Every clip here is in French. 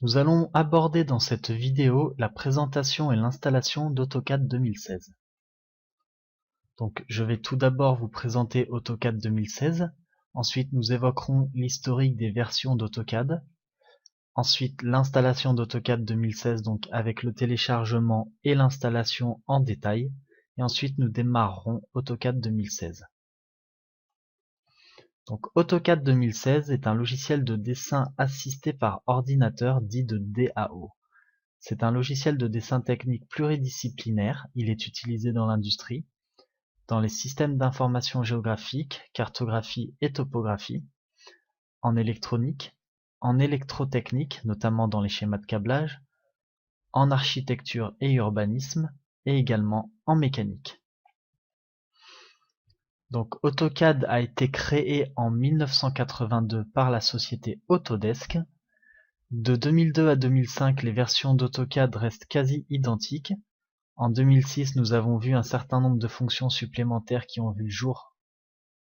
Nous allons aborder dans cette vidéo la présentation et l'installation d'AutoCAD 2016. Donc, je vais tout d'abord vous présenter AutoCAD 2016. Ensuite, nous évoquerons l'historique des versions d'AutoCAD. Ensuite, l'installation d'AutoCAD 2016, donc avec le téléchargement et l'installation en détail. Et ensuite, nous démarrerons AutoCAD 2016. Donc, AutoCAD 2016 est un logiciel de dessin assisté par ordinateur dit de DAO. C'est un logiciel de dessin technique pluridisciplinaire. Il est utilisé dans l'industrie, dans les systèmes d'information géographique, cartographie et topographie, en électronique, en électrotechnique, notamment dans les schémas de câblage, en architecture et urbanisme, et également en mécanique. Donc AutoCAD a été créé en 1982 par la société Autodesk. De 2002 à 2005, les versions d'AutoCAD restent quasi identiques. En 2006, nous avons vu un certain nombre de fonctions supplémentaires qui ont vu le jour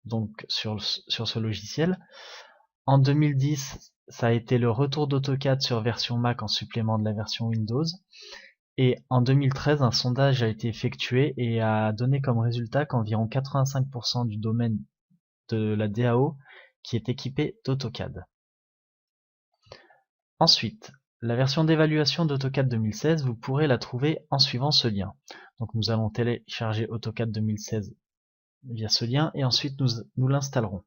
donc sur ce logiciel. En 2010, ça a été le retour d'AutoCAD sur version Mac en supplément de la version Windows. Et en 2013, un sondage a été effectué et a donné comme résultat qu'environ 85% du domaine de la DAO qui est équipé d'AutoCAD. Ensuite, la version d'évaluation d'AutoCAD 2016, vous pourrez la trouver en suivant ce lien. Donc nous allons télécharger AutoCAD 2016 via ce lien et ensuite nous l'installerons.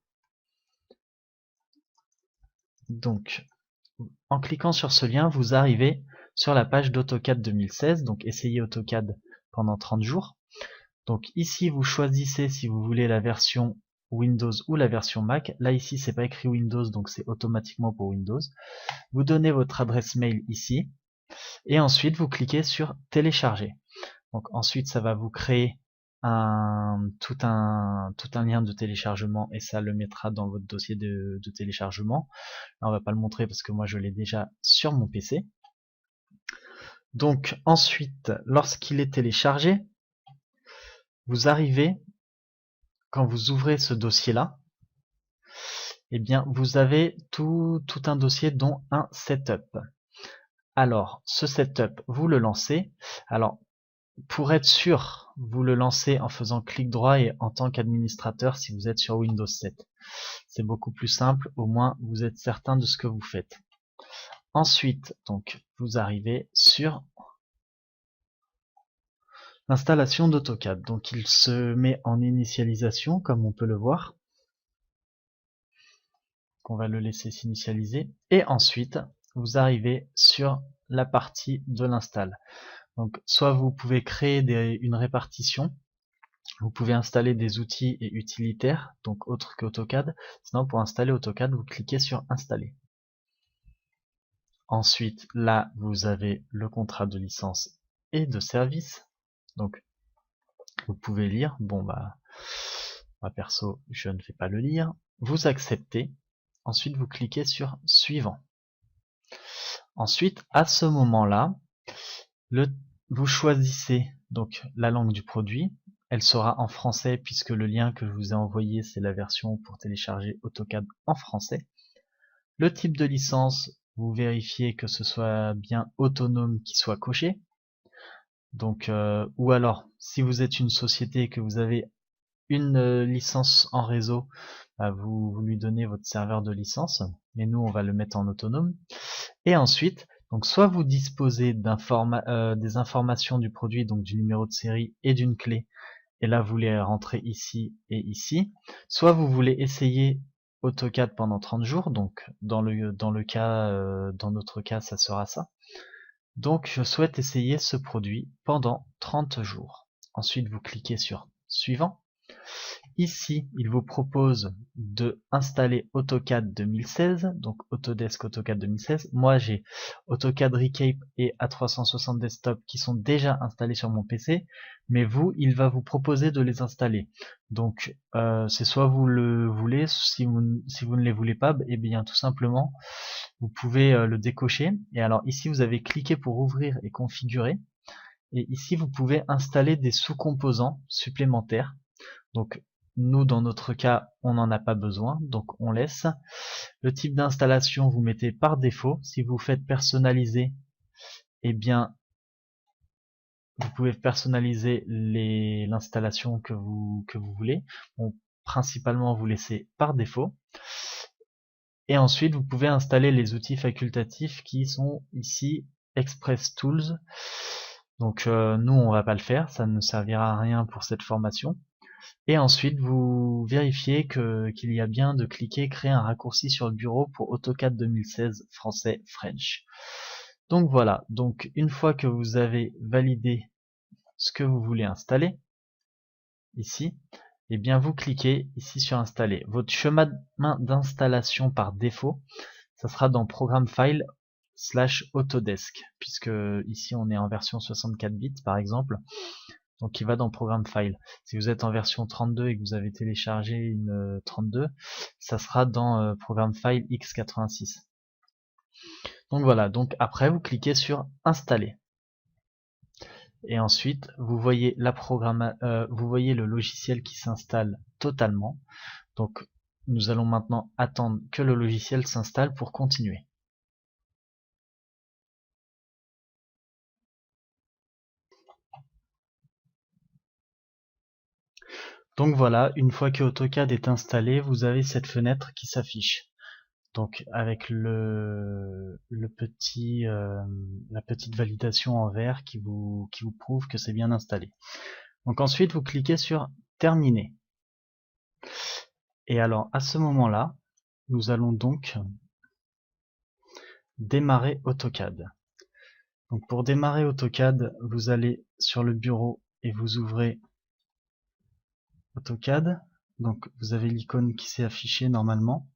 Donc, en cliquant sur ce lien, vous arrivez sur la page d'AutoCAD 2016, donc essayez AutoCAD pendant 30 jours. Donc ici, vous choisissez si vous voulez la version Windows ou la version Mac. Là, ici, c'est pas écrit Windows, donc c'est automatiquement pour Windows. Vous donnez votre adresse mail ici, et ensuite, vous cliquez sur télécharger. Donc ensuite, ça va vous créer tout un lien de téléchargement et ça le mettra dans votre dossier de téléchargement. Là, on va pas le montrer parce que moi je l'ai déjà sur mon PC. Donc ensuite, lorsqu'il est téléchargé, vous arrivez, quand vous ouvrez ce dossier-là, eh bien vous avez tout un dossier dont un setup. Alors, ce setup, vous le lancez. Alors, pour être sûr, vous le lancez en faisant clic droit et en tant qu'administrateur si vous êtes sur Windows 7. C'est beaucoup plus simple, au moins vous êtes certain de ce que vous faites. Ensuite, donc, vous arrivez sur l'installation d'AutoCAD. Donc il se met en initialisation, comme on peut le voir. On va le laisser s'initialiser. Et ensuite, vous arrivez sur la partie de l'install. Donc, soit vous pouvez créer une répartition, vous pouvez installer des outils et utilitaires, donc autres qu'AutoCAD. Sinon, pour installer AutoCAD, vous cliquez sur Installer. Ensuite, là, vous avez le contrat de licence et de service. Donc, vous pouvez lire. Bon, bah, moi perso, je ne vais pas le lire. Vous acceptez. Ensuite, vous cliquez sur Suivant. Ensuite, à ce moment-là, vous choisissez donc la langue du produit. Elle sera en français puisque le lien que je vous ai envoyé, c'est la version pour télécharger AutoCAD en français. Le type de licence, vous vérifiez que ce soit bien autonome qui soit coché. Donc, ou alors, si vous êtes une société et que vous avez une licence en réseau, bah, vous lui donnez votre serveur de licence. Et nous, on va le mettre en autonome. Et ensuite, donc soit vous disposez des informations du produit, donc du numéro de série et d'une clé, et là vous les rentrez ici et ici, soit vous voulez essayer AutoCAD pendant 30 jours, donc dans notre cas ça sera ça. Donc je souhaite essayer ce produit pendant 30 jours. Ensuite vous cliquez sur Suivant. Ici, il vous propose de installer AutoCAD 2016, donc Autodesk AutoCAD 2016. Moi, j'ai AutoCAD Recape et A360 Desktop qui sont déjà installés sur mon PC, mais vous, il va vous proposer de les installer. Donc, c'est soit vous le voulez, si vous ne les voulez pas, eh bien, tout simplement, vous pouvez le décocher. Et alors, ici, vous avez cliqué pour ouvrir et configurer. Et ici, vous pouvez installer des sous-composants supplémentaires. Donc, Nous, dans notre cas, on n'en a pas besoin, donc on laisse. Le type d'installation, vous mettez par défaut. Si vous faites personnaliser, eh bien, vous pouvez personnaliser l'installation que vous voulez. Bon, principalement, vous laissez par défaut. Et ensuite, vous pouvez installer les outils facultatifs qui sont ici Express Tools. Donc nous, on va pas le faire, ça ne servira à rien pour cette formation. Et ensuite, vous vérifiez qu'il y a bien de cliquer créer un raccourci sur le bureau pour AutoCAD 2016 français French. Donc voilà, donc une fois que vous avez validé ce que vous voulez installer, ici, et bien vous cliquez ici sur installer. Votre chemin d'installation par défaut, ça sera dans Programme File / Autodesk, puisque ici on est en version 64 bits par exemple, donc il va dans Programme File. Si vous êtes en version 32 et que vous avez téléchargé une 32, ça sera dans Programme File x86. Donc voilà, donc après vous cliquez sur Installer. Et ensuite, vous voyez vous voyez le logiciel qui s'installe totalement. Donc, nous allons maintenant attendre que le logiciel s'installe pour continuer. Donc voilà, une fois que AutoCAD est installé, vous avez cette fenêtre qui s'affiche. Donc avec la petite validation en vert qui vous prouve que c'est bien installé. Donc ensuite, vous cliquez sur Terminer. Et alors, à ce moment-là, nous allons donc démarrer AutoCAD. Donc pour démarrer AutoCAD, vous allez sur le bureau et vous ouvrez AutoCAD. Donc vous avez l'icône qui s'est affichée normalement.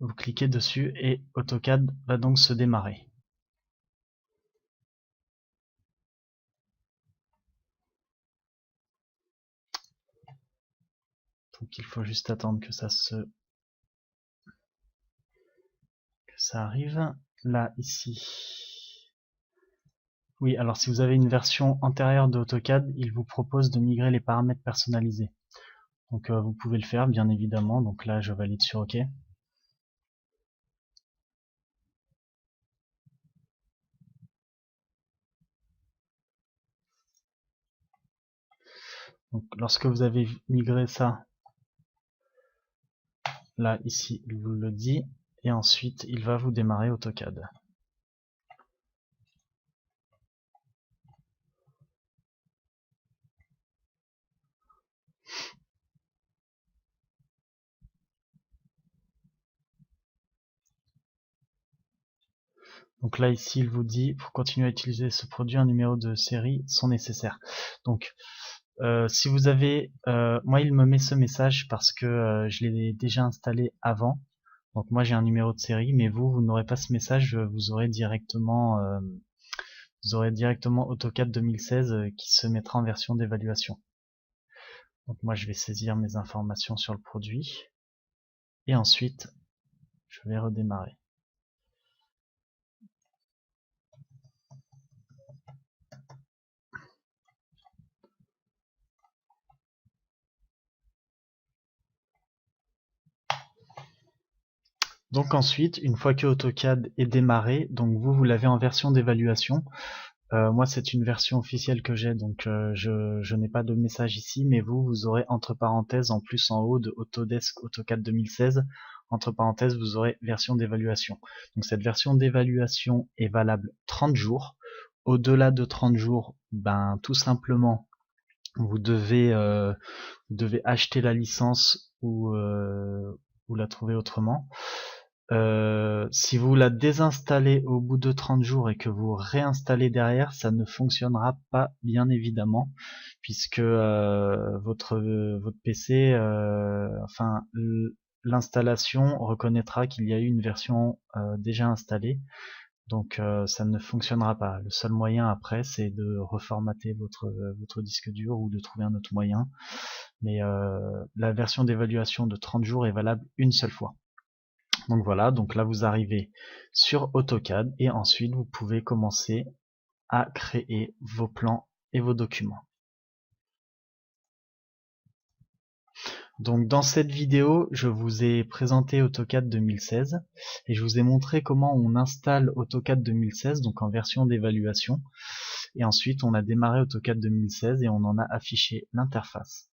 Vous cliquez dessus et AutoCAD va donc se démarrer. Donc il faut juste attendre que ça arrive. Là, ici. Oui, alors si vous avez une version antérieure de AutoCAD, il vous propose de migrer les paramètres personnalisés. Donc vous pouvez le faire, bien évidemment. Donc là, je valide sur OK. Donc lorsque vous avez migré ça, là, ici, il vous le dit. Et ensuite, il va vous démarrer AutoCAD. Donc là, ici, il vous dit, pour continuer à utiliser ce produit, un numéro de série sont nécessaires. Donc, si vous avez... moi, il me met ce message parce que je l'ai déjà installé avant. Donc moi, j'ai un numéro de série, mais vous n'aurez pas ce message, vous aurez directement AutoCAD 2016 qui se mettra en version d'évaluation. Donc moi, je vais saisir mes informations sur le produit. Et ensuite, je vais redémarrer. Donc ensuite, une fois que AutoCAD est démarré, donc vous l'avez en version d'évaluation. Moi, c'est une version officielle que j'ai, donc je n'ai pas de message ici, mais vous aurez entre parenthèses, en plus en haut de Autodesk AutoCAD 2016, entre parenthèses, vous aurez version d'évaluation. Donc cette version d'évaluation est valable 30 jours. Au-delà de 30 jours, ben tout simplement, vous devez acheter la licence ou la trouver autrement. Si vous la désinstallez au bout de 30 jours et que vous réinstallez derrière, ça ne fonctionnera pas, bien évidemment, puisque votre PC, enfin l'installation reconnaîtra qu'il y a eu une version déjà installée, donc ça ne fonctionnera pas. Le seul moyen après, c'est de reformater votre disque dur ou de trouver un autre moyen, mais la version d'évaluation de 30 jours est valable une seule fois. Donc voilà, donc là vous arrivez sur AutoCAD et ensuite vous pouvez commencer à créer vos plans et vos documents. Donc dans cette vidéo, je vous ai présenté AutoCAD 2016 et je vous ai montré comment on installe AutoCAD 2016, donc en version d'évaluation. Et ensuite, on a démarré AutoCAD 2016 et on en a affiché l'interface.